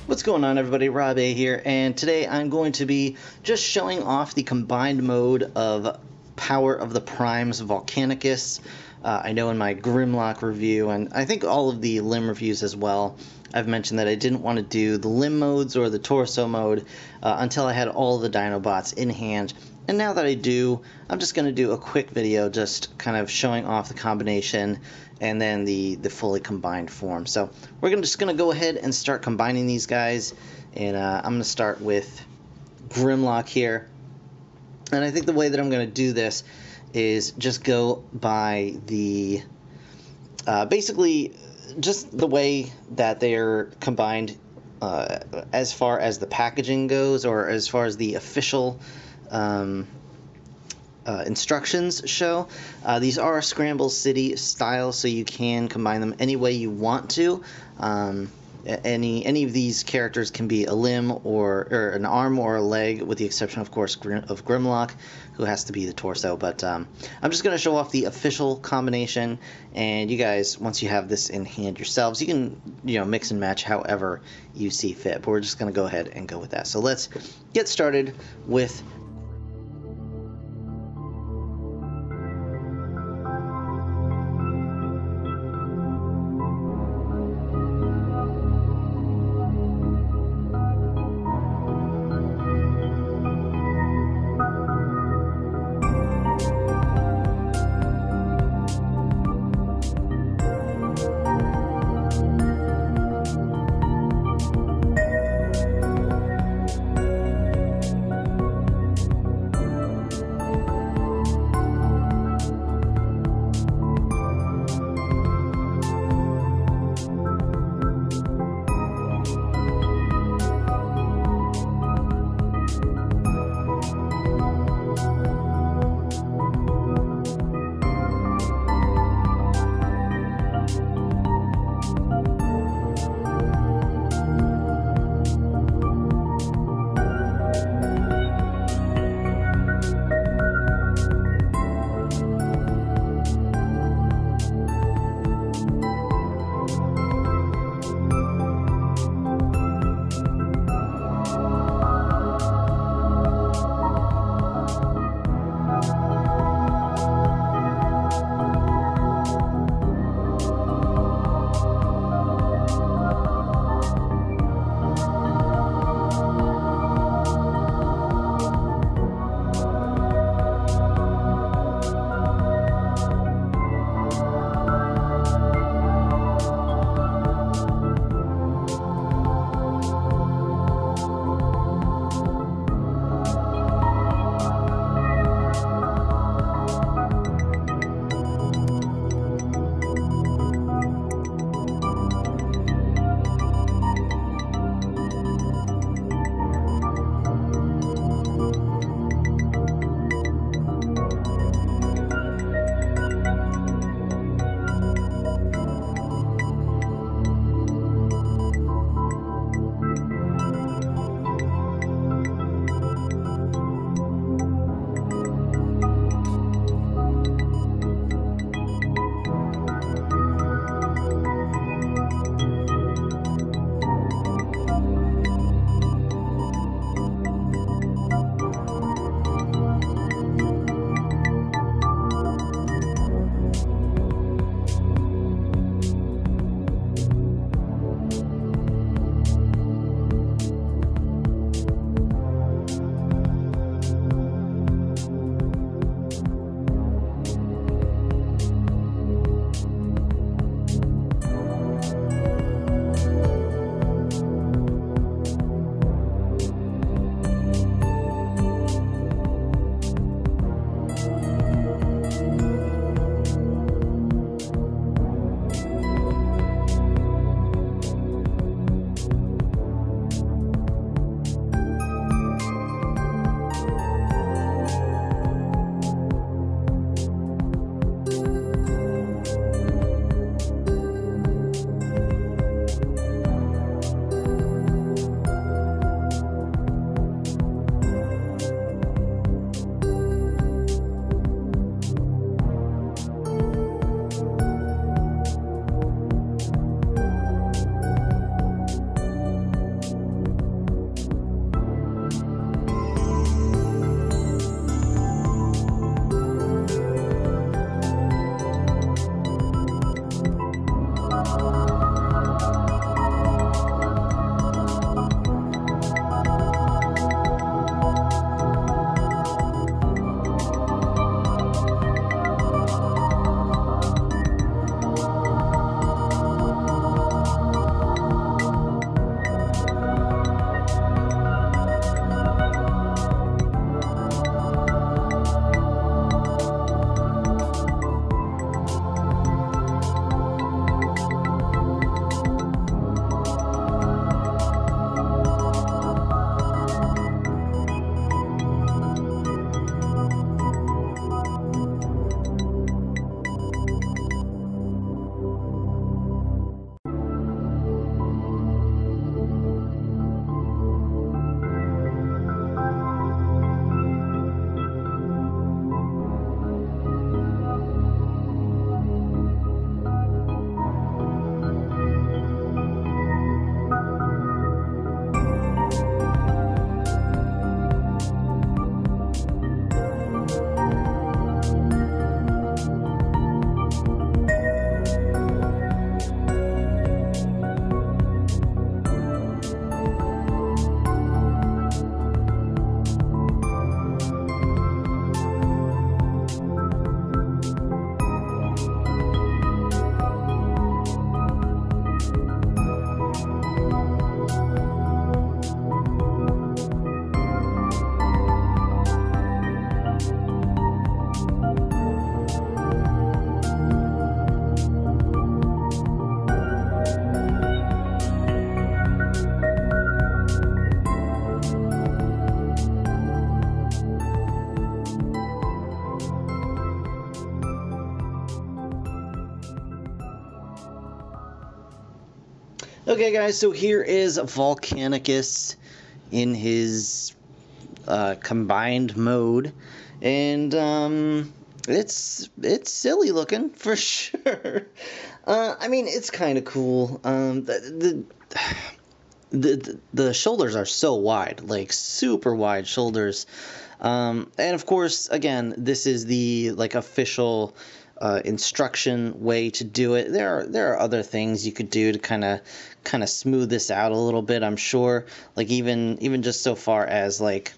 What's going on, everybody? Rob A here, and today I'm going to be just showing off the combined mode of Power of the Primes Volcanicus. I know in my Grimlock review, and I think all of the limb reviews as well, I've mentioned that I didn't want to do the limb modes or the torso mode until I had all the Dinobots in hand. And now that I do, I'm just going to do a quick video just kind of showing off the combination and then the fully combined form. So we're just going to go ahead and start combining these guys. And I'm going to start with Grimlock here. And I think the way that I'm going to do this is just go by the basically just the way that they're combined as far as the packaging goes, or as far as the official instructions show. These are Scramble City style, so you can combine them any way you want to. Any of these characters can be a limb or an arm or a leg, with the exception, of course, of Grimlock, who has to be the torso. But I'm just going to show off the official combination, and you guys, once you have this in hand yourselves, you can mix and match however you see fit. But we're just going to go ahead and go with that. So let's get started with Okay, guys, so here is Volcanicus in his combined mode, and it's silly looking for sure. I mean, it's kind of cool. The shoulders are so wide, like super wide shoulders, and of course, again, this is the like official instruction way to do it. There are other things you could do to kind of smooth this out a little bit. I'm sure, like even just so far as like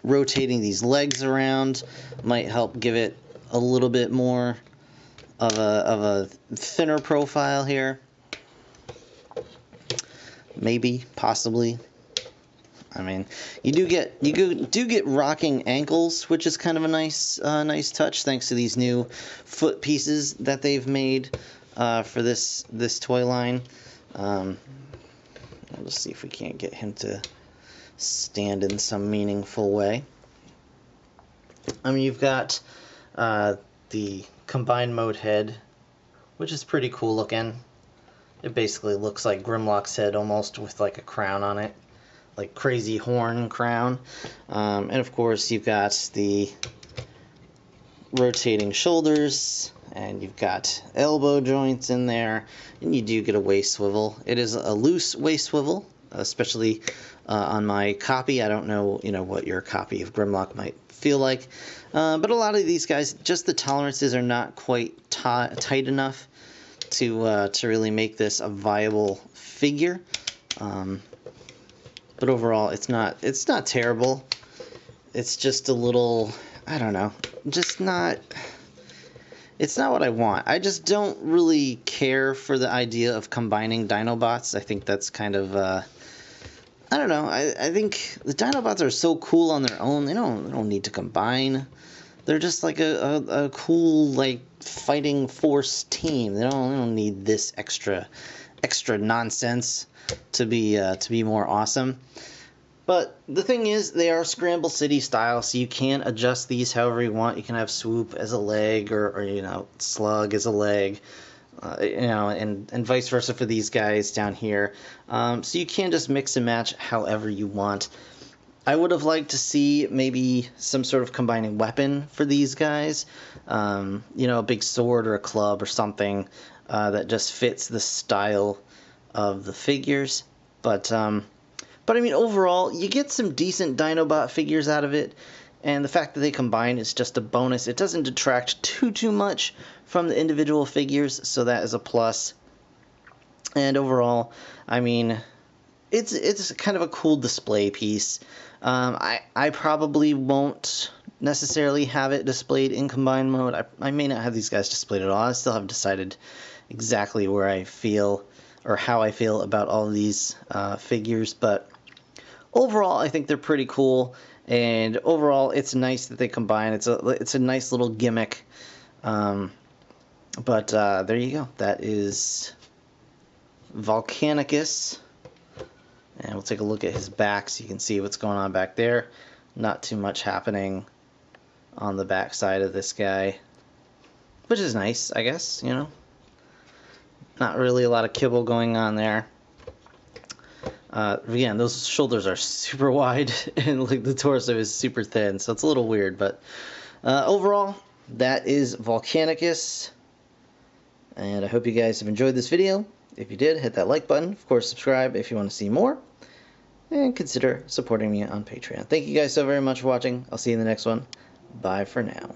rotating these legs around might help give it a little bit more of a thinner profile here. Maybe, possibly. I mean, you do get rocking ankles, which is kind of a nice touch, thanks to these new foot pieces that they've made for this toy line. Let's see if we can't get him to stand in some meaningful way. I mean, you've got the combined mode head, which is pretty cool looking. It basically looks like Grimlock's head almost, with like a crown on it, like crazy horn crown. And of course you've got the rotating shoulders, and you've got elbow joints in there, and you do get a waist swivel. It is a loose waist swivel, especially on my copy. I don't know, what your copy of Grimlock might feel like, but a lot of these guys, just the tolerances are not quite tight enough to really make this a viable figure. But overall, it's not terrible. It's just a little, I don't know, just not. It's not what I want. I just don't really care for the idea of combining Dinobots. I think that's kind of, I don't know. I think the Dinobots are so cool on their own. They don't need to combine. They're just like a cool, like, fighting force team. They don't need this extra nonsense to be more awesome. But the thing is, they are Scramble City style, so you can adjust these however you want. You can have Swoop as a leg, or Slug as a leg, and vice versa for these guys down here. So you can just mix and match however you want. I would have liked to see maybe some sort of combining weapon for these guys, a big sword or a club or something that just fits the style of the figures. But I mean, overall, you get some decent Dinobot figures out of it, and the fact that they combine is just a bonus. It doesn't detract too much from the individual figures, so that is a plus. And overall, I mean, it's kind of a cool display piece. I probably won't necessarily have it displayed in combined mode. I may not have these guys displayed at all. I still haven't decided exactly where I feel or how I feel about all of these figures, but overall I think they're pretty cool, and overall it's nice that they combine. It's a nice little gimmick. But there you go. That is Volcanicus. And we'll take a look at his back so you can see what's going on back there. Not too much happening on the back side of this guy, which is nice, I guess, Not really a lot of kibble going on there. Again, those shoulders are super wide, and like the torso is super thin, so it's a little weird. But overall, that is Volcanicus. And I hope you guys have enjoyed this video. If you did, hit that like button. Of course, subscribe if you want to see more. And consider supporting me on Patreon. Thank you guys so very much for watching. I'll see you in the next one. Bye for now.